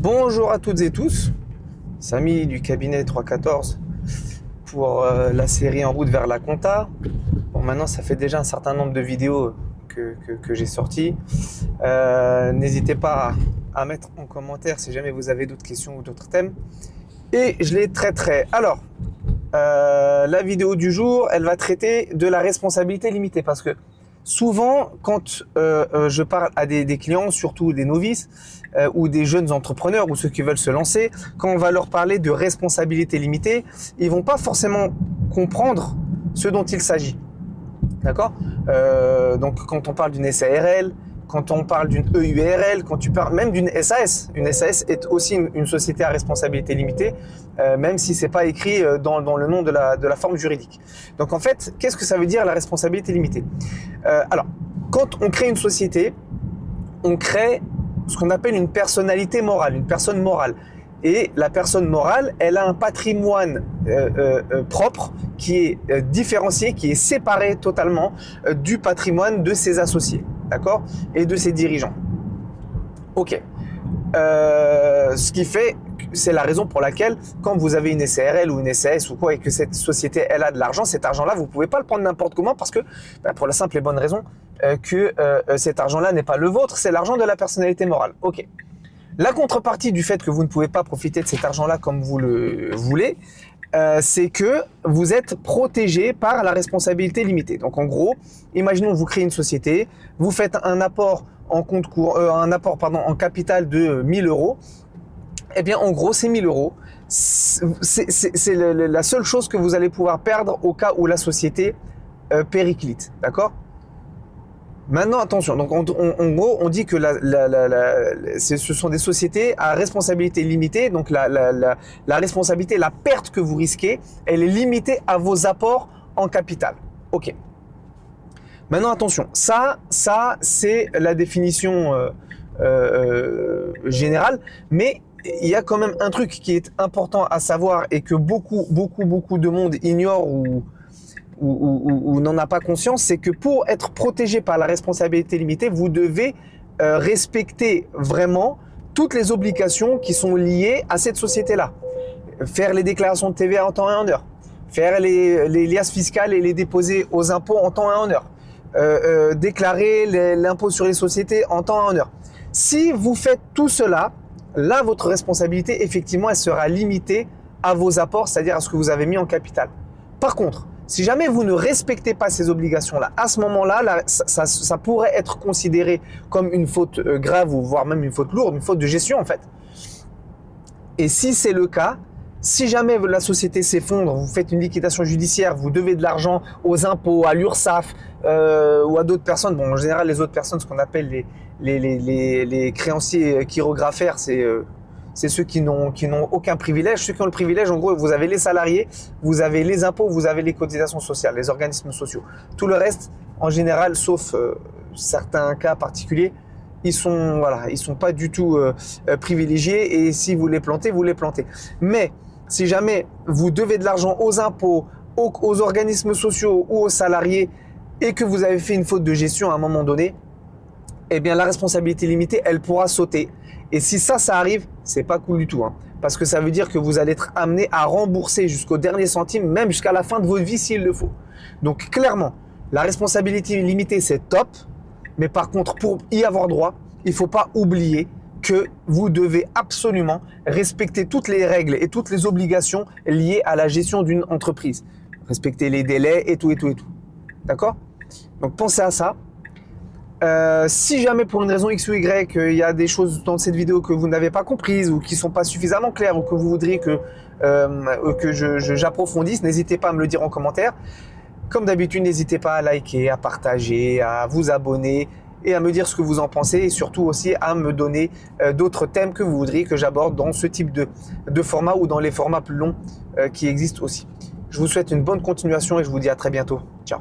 Bonjour à toutes et tous, Samy du cabinet 314 pour la série En route vers la compta. Bon, maintenant ça fait déjà un certain nombre de vidéos que j'ai sorties. N'hésitez pas à mettre en commentaire si jamais vous avez d'autres questions ou d'autres thèmes. Et je les traiterai. Alors, la vidéo du jour, elle va traiter de la responsabilité limitée parce que souvent, quand je parle à des clients, surtout des novices ou des jeunes entrepreneurs ou ceux qui veulent se lancer, quand on va leur parler de responsabilité limitée, ils vont pas forcément comprendre ce dont il s'agit. D'accord ? Donc, quand on parle d'une SARL, quand on parle d'une EURL, quand tu parles même d'une SAS, une SAS est aussi une société à responsabilité limitée, même si c'est pas écrit dans le nom de la forme juridique. Donc en fait, qu'est-ce que ça veut dire la responsabilité limitée ? Alors, quand on crée une société, on crée ce qu'on appelle une personnalité morale, une personne morale. Et la personne morale, elle a un patrimoine propre qui est différencié, qui est séparé totalement du patrimoine de ses associés, d'accord, et de ses dirigeants. Ok. Ce qui fait, c'est la raison pour laquelle, quand vous avez une SARL ou une SAS ou quoi, et que cette société, elle a de l'argent, cet argent-là, vous pouvez pas le prendre n'importe comment parce que, pour la simple et bonne raison que cet argent-là n'est pas le vôtre, c'est l'argent de la personnalité morale. Ok. La contrepartie du fait que vous ne pouvez pas profiter de cet argent-là comme vous le voulez, c'est que vous êtes protégé par la responsabilité limitée. Donc en gros, imaginons que vous créez une société, vous faites un apport en compte courant, en capital de 1000 euros. Eh bien en gros, ces 1000 euros, c'est la seule chose que vous allez pouvoir perdre au cas où la société périclite. D'accord ? Maintenant, attention. Donc, en gros, on dit que ce sont des sociétés à responsabilité limitée. Donc, la responsabilité, la perte que vous risquez, elle est limitée à vos apports en capital. Ok. Maintenant, attention. Ça, c'est la définition générale. Mais il y a quand même un truc qui est important à savoir et que beaucoup de monde ignore ou n'en a pas conscience, c'est que pour être protégé par la responsabilité limitée, vous devez respecter vraiment toutes les obligations qui sont liées à cette société-là. Faire les déclarations de TVA en temps et en heure, faire les liasses fiscales et les déposer aux impôts en temps et en heure, déclarer l'impôt sur les sociétés en temps et en heure. Si vous faites tout cela, là, votre responsabilité, effectivement, elle sera limitée à vos apports, c'est-à-dire à ce que vous avez mis en capital. Par contre, si jamais vous ne respectez pas ces obligations-là, à ce moment-là, ça pourrait être considéré comme une faute grave ou voire même une faute lourde, une faute de gestion en fait. Et si c'est le cas, si jamais la société s'effondre, vous faites une liquidation judiciaire, vous devez de l'argent aux impôts, à l'URSSAF ou à d'autres personnes, bon en général les autres personnes, ce qu'on appelle les créanciers chirographaires, c'est ceux qui n'ont aucun privilège. Ceux qui ont le privilège, en gros, vous avez les salariés, vous avez les impôts, vous avez les cotisations sociales, les organismes sociaux. Tout le reste, en général, sauf certains cas particuliers, ils sont pas du tout privilégiés. Et si vous les plantez, vous les plantez. Mais si jamais vous devez de l'argent aux impôts, aux organismes sociaux ou aux salariés et que vous avez fait une faute de gestion à un moment donné, eh bien la responsabilité limitée, elle pourra sauter. Et si ça arrive, c'est pas cool du tout, hein, parce que ça veut dire que vous allez être amené à rembourser jusqu'au dernier centime, même jusqu'à la fin de votre vie s'il le faut. Donc clairement, la responsabilité limitée, c'est top, mais par contre, pour y avoir droit, il faut pas oublier que vous devez absolument respecter toutes les règles et toutes les obligations liées à la gestion d'une entreprise. Respecter les délais et tout. D'accord ? Donc pensez à ça. Si jamais pour une raison X ou Y, il y a des choses dans cette vidéo que vous n'avez pas comprises ou qui sont pas suffisamment claires ou que vous voudriez que j'approfondisse, n'hésitez pas à me le dire en commentaire. Comme d'habitude, n'hésitez pas à liker, à partager, à vous abonner et à me dire ce que vous en pensez et surtout aussi à me donner d'autres thèmes que vous voudriez que j'aborde dans ce type de format ou dans les formats plus longs qui existent aussi. Je vous souhaite une bonne continuation et je vous dis à très bientôt. Ciao.